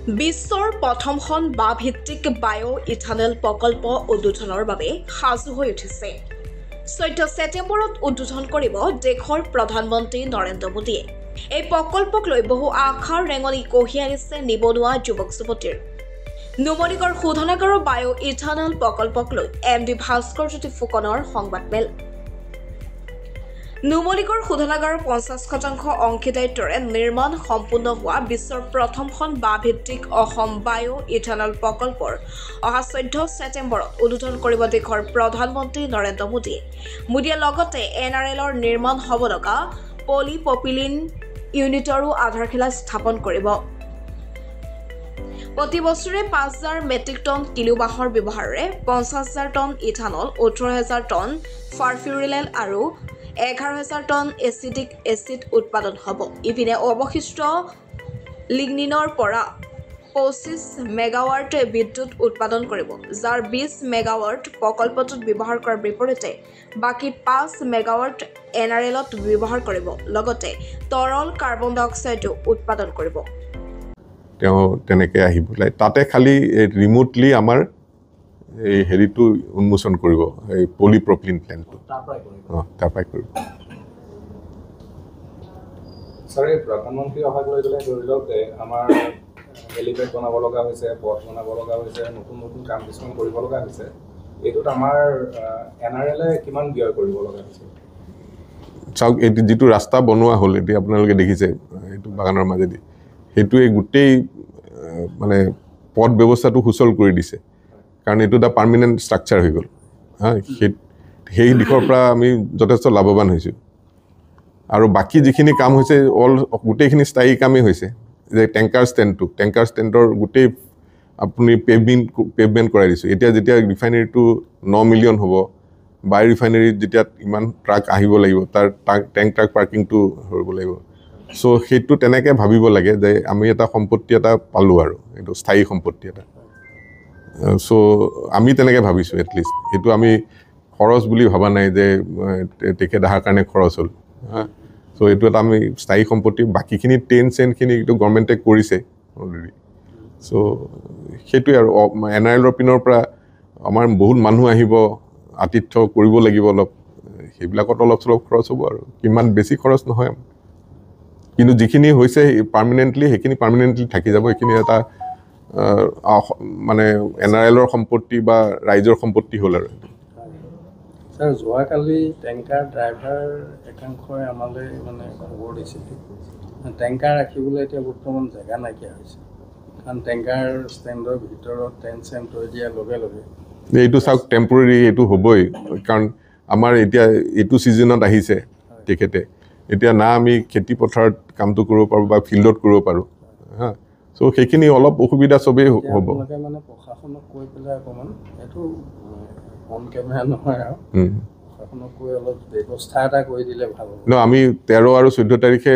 বিশ্বৰ প্ৰথমখন বাঁহ-ভিত্তিক বায়'-ইথানল প্ৰকল্প উদ্বোধনৰ বাবে সাজু হৈ উঠিছে। 14 ছেপ্টেম্বৰত উদ্বোধন কৰিব দেশৰ প্ৰধানমন্ত্ৰী নৰেন্দ্ৰ মোদীয়ে। এই প্ৰকল্পক লৈ বহু আশাৰ ৰেঙনি কঢ়িয়াই আনিছে নিবনুৱা যুৱক-যুৱতীৰ। নুমলীগড় শোধনাগাৰৰ বায়'-ইথানল প্ৰকল্পক লৈ MD ভাস্কৰজ্যোতি ফুকনৰ সংবাদমেল। নুমলীগড় শোধনাগাৰৰ 50% অংশীদাৰিত্বৰে নিৰ্মাণ সম্পূৰ্ণ হোৱা বিশ্বৰ প্ৰথমখন বাঁহ-ভিত্তিক অসম বায়'-ইথানল প্ৰকল্পৰ অহা 14 ছেপ্টেম্বৰত উদ্বোধন কৰিব দেশৰ প্ৰধানমন্ত্ৰী নৰেন্দ্ৰ মোদীয়ে। মোদীয়ে লগতে NRLৰ নিৰ্মাণ হ'ব লগা পলিপ্ৰপিলিন ইউনিটৰো আধাৰশিলা স্থাপন কৰিব। প্ৰতি বছৰে 5,000 মেট্ৰিক টন কিলো বাঁহৰ ব্যৱহাৰেৰে 50,000 টন ইথানল, 18,000 টন ফাৰ্ফিউৰিলেল আৰু 11,000 টন এচিটিক এচিড উৎপাদন হ'ব। ইপিনে অৱশিষ্ট লিগনিনৰ পৰা 25 মেগাৱাট বিদ্যুৎ উৎপাদন কৰিব, যাৰ 20 মেগাৱাট প্ৰকল্পটোত ব্যৱহাৰ কৰাৰ বিপৰীতে বাকী 5 মেগাৱাট NRLত ব্যৱহাৰ কৰিব। লগতে তৰল কাৰ্বন ডাই অক্সাইডো উৎপাদন কৰিব। তেওঁ তেনেকৈ আহিব লাগে তাতে খালি ৰিমোটলি আমাৰ এই হেৰিটো উন্মোচন কৰিব, এই পলিপ্ৰপিলিন প্লেণ্টটো তাৰ পৰাই কৰিব। ছাৰ, প্ৰধানমন্ত্ৰী অহাক লৈ পেলাই ধৰি লওক আমাৰ এলিভেট বনাব লগা হৈছে, পথ বনাব লগা হৈছে, নতুন নতুন কাম কিছুমান কৰিব লগা হৈছে। এইটোত আমাৰ NRLে কিমান ব্যয় কৰিব লগা হৈছে? চাওক, এইটো যিটো ৰাস্তা বনোৱা হ'ল এতিয়া আপোনালোকে দেখিছে এইটো বাগানৰ মাজেদি, সেইটোৱে গোটেই মানে পথ ব্যৱস্থাটো সুচল কৰি দিছে, কাৰণ এইটো এটা পাৰ্মানেণ্ট ষ্ট্ৰাকচাৰ হৈ গ'ল। সেই দিশৰ পৰা আমি যথেষ্ট লাভৱান হৈছোঁ। আৰু বাকী যিখিনি কাম হৈছে গোটেইখিনি স্থায়ী কামেই হৈছে। যে টেংকাৰ ষ্টেণ্ডৰ গোটেই আপুনি পেভমেণ্ট কৰাই দিছোঁ। যেতিয়া ৰিফাইনেৰীটো 9 মিলিয়ন হ'ব, বাই ৰিফাইনেৰীত যেতিয়া ইমান ট্ৰাক আহিব লাগিব, তাৰ টেংক ট্ৰাক পাৰ্কিংটো হ'ব লাগিব। চ' সেইটো তেনেকৈ ভাবিব লাগে যে আমি এটা সম্পত্তি এটা পালোঁ আৰু এইটো স্থায়ী সম্পত্তি এটা। চ' আমি তেনেকৈ ভাবিছোঁ এটলিষ্ট। সেইটো আমি খৰচ বুলি ভবা নাই যে তেখেত অহাৰ কাৰণে খৰচ হ'ল। চ' এইটো এটা আমি স্থায়ী সম্পত্তি। বাকীখিনি চেইনখিনি এইটো গভৰ্ণমেণ্টে কৰিছে অলৰেডি। চ' সেইটোৱে আৰু NRLৰ পিনৰ পৰা আমাৰ বহুত মানুহ আহিব, আতিথ্য কৰিব লাগিব অলপ, সেইবিলাকত অলপ চলপ খৰচ হ'ব আৰু কিমান বেছি খৰচ নহয়। কিন্তু যিখিনি হৈছে পাৰ্মানেণ্টলি সেইখিনি পাৰ্মানেণ্টলি থাকি যাব। সেইখিনি এটা মানে NRLৰ সম্পত্তি বা ৰাইজৰ সম্পত্তি হ'ল আৰু। ছাৰ, যোৱাকালি টেংকাৰ ড্ৰাইভাৰ একাংশই আমালৈ মানে খবৰ দিছিলে টেংকাৰ ৰাখিবলৈ এতিয়া বৰ্তমান জেগা নাইকিয়া হৈছে, কাৰণ টেংকাৰ ষ্টেণ্ডৰ ভিতৰত টেণ্ট চেণ্ট থৈ দিয়াৰ লগে লগে এইটো চাওক টেম্পৰেৰী, এইটো হ'বই, কাৰণ আমাৰ এতিয়া এইটো ছিজনত আহিছে তেখেতে। এতিয়া না আমি খেতি পথাৰত কামটো কৰিব পাৰোঁ বা ফিল্ডত কৰিব পাৰোঁ। চ' সেইখিনি অলপ অসুবিধা চবেই হ'ব। মানে প্ৰশাসনক কৈ পেলাই অকণমান এইটো অন কেমেৰা নহয় আৰু প্ৰশাসনক কৈ অলপ ব্যৱস্থা এটা কৰি দিলে ভাল হ'ব। আমি 13 আৰু 14 তাৰিখে